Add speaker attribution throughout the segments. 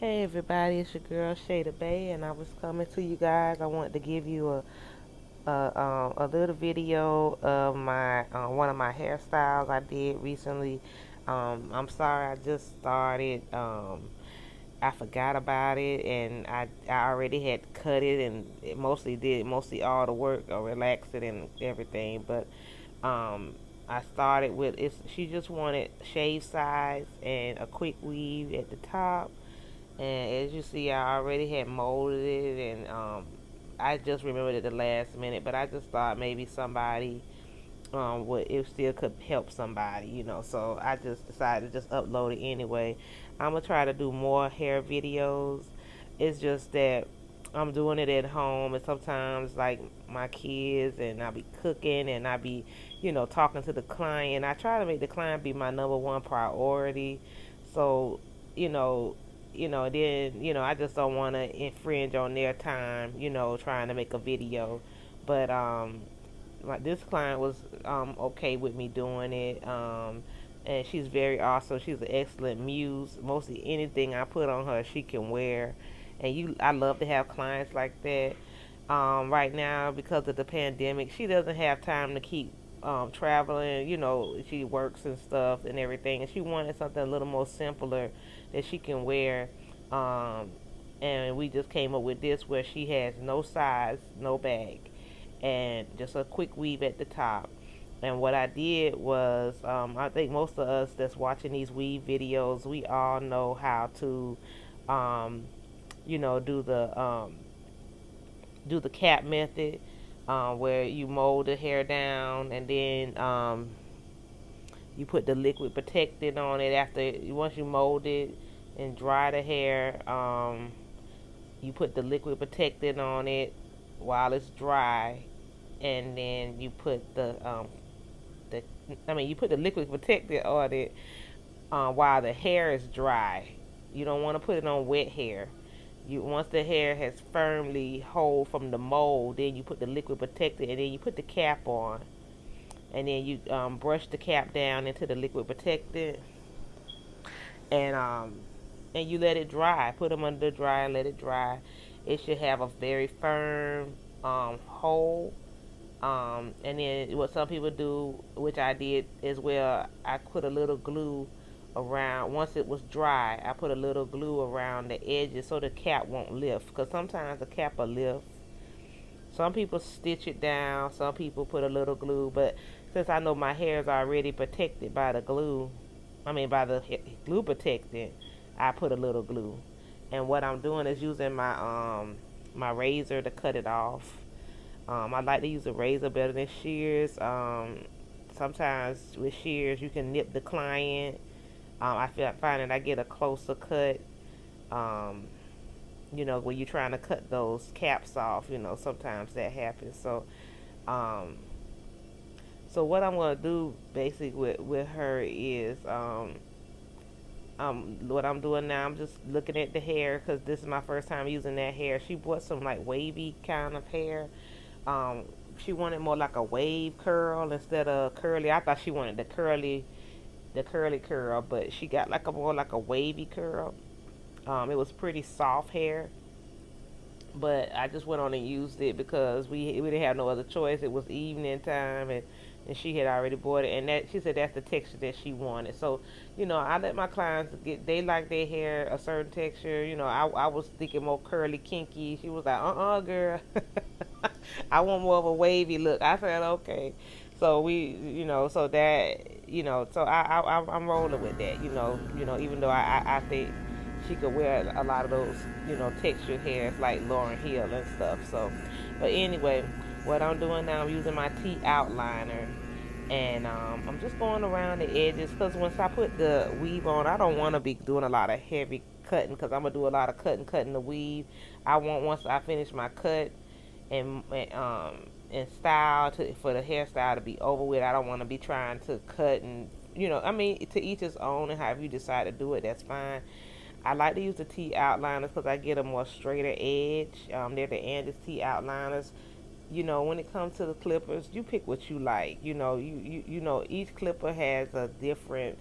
Speaker 1: Hey everybody, it's your girl Shay Da B.A.E and I was coming to you guys. I wanted to give you a little video of my one of my hairstyles I did recently. I'm sorry, I just started. I forgot about it, and I already had cut it and it mostly all the work or relax it and everything. But um, I started with it's. She just wanted shave size and a quick weave at the top, and as you see, I already had molded it, and I just remembered it the last minute. But I just thought maybe somebody would it still could help somebody, So I just decided to just upload it anyway. I'm gonna try to do more hair videos. It's just that I'm doing it at home, and sometimes like my kids and I be cooking and I be, talking to the client. I try to make the client be my number one priority. So, you know, then I just don't want to infringe on their time, trying to make a video. But like this client was okay with me doing it. And she's very awesome. She's an excellent muse. Mostly anything I put on her, she can wear. And I love to have clients like that. Right now, because of the pandemic, she doesn't have time to keep traveling. She works and stuff and everything, and she wanted something a little more simpler that she can wear. Um, and we just came up with this where she has no size, no bag, and just a quick weave at the top. And what I did was, I think most of us that's watching these weave videos, we all know how to, um, you know, do the um, do the cap method, where you mold the hair down and then you put the liquid protectant on it after once you mold it and dry the hair. You put the liquid protectant on it while it's dry, and then you put the you put the liquid protectant on it while the hair is dry. You don't want to put it on wet hair. You once the hair has firmly hold from the mold, then you put the liquid protectant, and then you put the cap on, and then you brush the cap down into the liquid protectant, and you let it dry. Put them under the dry and let it dry. It should have a very firm hold. And then what some people do, which I did as well, I put a little glue around. Once it was dry, I put a little glue around the edges so the cap won't lift. Because sometimes the cap will lift. Some people stitch it down. Some people put a little glue. But since I know my hair is already protected by the glue, by the glue protectant, I put a little glue. And what I'm doing is using my razor to cut it off. I like to use a razor better than shears. Sometimes with shears you can nip the client. Find that I get a closer cut. Um, when you're trying to cut those caps off, sometimes that happens. Um, so what I'm gonna do basically with her is what I'm doing now. I'm just looking at the hair because this is my first time using that hair. She bought some like wavy kind of hair. Um, she wanted more like a wave curl instead of curly. I thought she wanted the curly curl, but she got like a more like a wavy curl. It was pretty soft hair, but I just went on and used it because we didn't have no other choice. It was evening time, and she had already bought it, and that she said that's the texture that she wanted. So, I let my clients get they like their hair a certain texture. I was thinking more curly, kinky. She was like, girl, I want more of a wavy look. I said okay. So so that so I'm rolling with that. Even though I think she could wear a lot of those, textured hairs like Lauryn Hill and stuff. So, but anyway, what I'm doing now, I'm using my T outliner, and I'm just going around the edges because once I put the weave on, I don't want to be doing a lot of heavy cutting because I'm gonna do a lot of cutting the weave. I want once I finish my cut and style for the hairstyle to be over with. I don't want to be trying to cut and to each his own, and however you decide to do it, that's fine. I like to use the T outliners because I get a more straighter edge. They're the Andis T outliners. When it comes to the clippers, you pick what you like. You know, each clipper has a different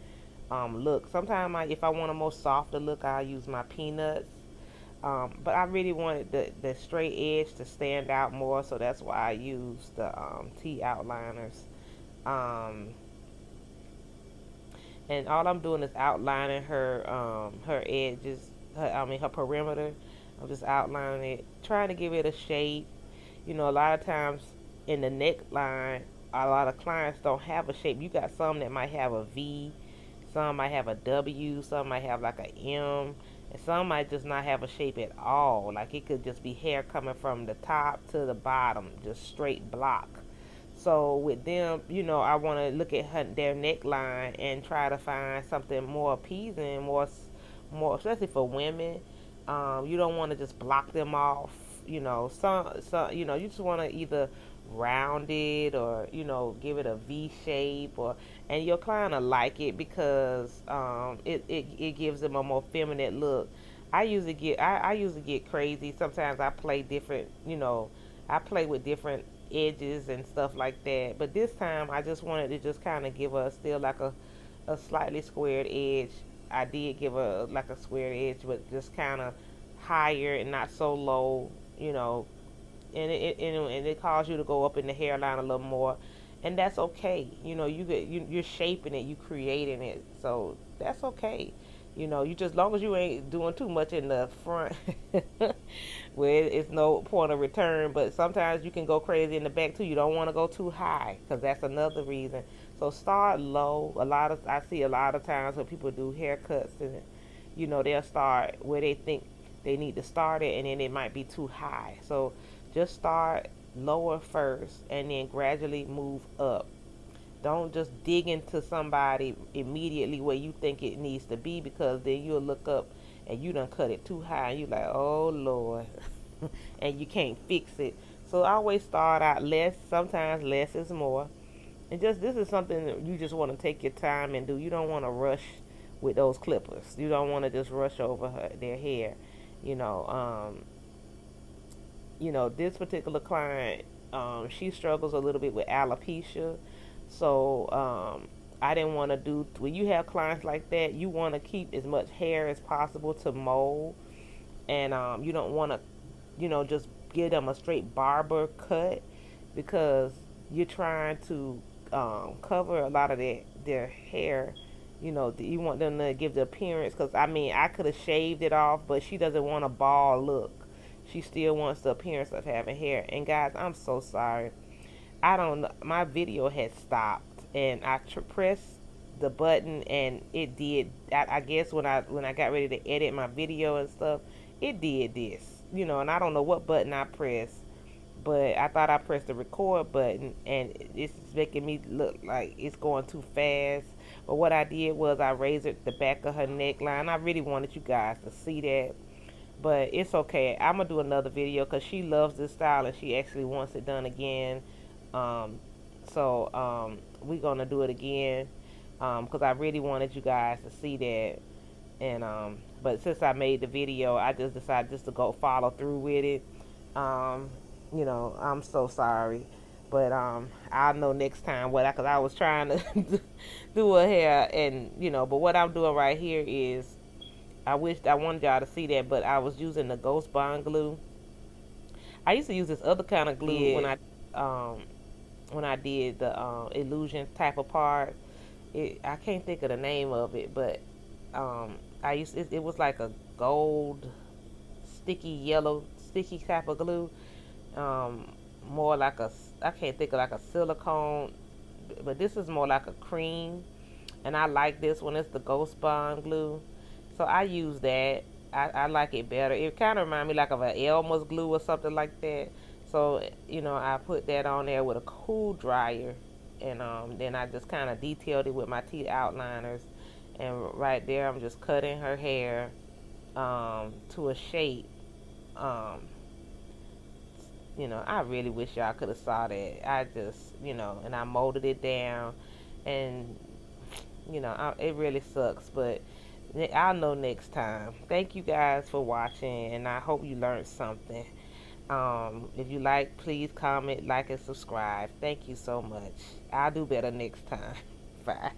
Speaker 1: look. Sometimes if I want a more softer look, I'll use my peanuts. But I really wanted the straight edge to stand out more, so that's why I used the T outliners. Um, and all I'm doing is outlining her edges, her perimeter. I'm just outlining it, trying to give it a shape. A lot of times in the neckline, a lot of clients don't have a shape. You got some that might have a V, some might have a W, some might have like a M, and some might just not have a shape at all. Like it could just be hair coming from the top to the bottom, just straight block. So with them, I want to look at their neckline and try to find something more appeasing, more especially for women. You don't want to just block them off. You just want to either round it or give it a V shape, and your client will like it because it gives them a more feminine look. I usually get crazy. Sometimes I play different. I play with different edges and stuff like that. But this time I just wanted to just kind of give her still like a slightly squared edge. I did give her like a squared edge, but just kind of higher and not so low, and it caused you to go up in the hairline a little more, and that's okay. You're shaping it, you creating it, so that's okay. You just, long as you ain't doing too much in the front, where it's no point of return. But sometimes you can go crazy in the back too. You don't want to go too high because that's another reason. So start low. I see a lot of times when people do haircuts, and they'll start where they think they need to start it, and then it might be too high. So just start lower first and then gradually move up. Don't just dig into somebody immediately where you think it needs to be, because then you'll look up and you done cut it too high and you like, oh Lord, and you can't fix it. So I always start out less. Sometimes less is more. And just, this is something that you just want to take your time and do. You don't want to rush with those clippers. You don't want to just rush over their hair. You know, um, this particular client, she struggles a little bit with alopecia. So I didn't want to do, when you have clients like that, you want to keep as much hair as possible to mold. And you don't want to, just give them a straight barber cut, because you're trying to cover a lot of their hair. You want them to give the appearance, because I mean, I could have shaved it off, but she doesn't want a bald look. She still wants the appearance of having hair. And guys, I'm so sorry. I don't know. My video had stopped, and I pressed the button, and it did. I guess when I got ready to edit my video and stuff, it did this. And I don't know what button I pressed, but I thought I pressed the record button, and it's making me look like it's going too fast. But what I did was I razored the back of her neckline. I really wanted you guys to see that, but it's okay. I'm gonna do another video because she loves this style and she actually wants it done again. Um, so we're gonna do it again because I really wanted you guys to see that. And but since I made the video, I just decided just to go follow through with it. Um, I'm so sorry, but I'll know next time what because I was trying to do her hair, and but what I'm doing right here is, I wanted y'all to see that, but I was using the Ghost Bond glue. I used to use this other kind of glue um when I did the illusion type of part. I can't think of the name of it, but it was like a gold sticky yellow sticky type of glue. Um, more like I can't think of, like a silicone, but this is more like a cream, and I like this one. It's the Ghost Bond glue, so I use that. I like it better. It kind of reminds me like of an Elmer's glue or something like that. So I put that on there with a cool dryer, and then I just kind of detailed it with my teeth outliners, and right there I'm just cutting her hair to a shape. Um, I really wish y'all could have saw that. I just, and I molded it down, and it really sucks, but I'll know next time. Thank you guys for watching, and I hope you learned something. If you like, please comment, like, and subscribe. Thank you so much. I'll do better next time. Bye.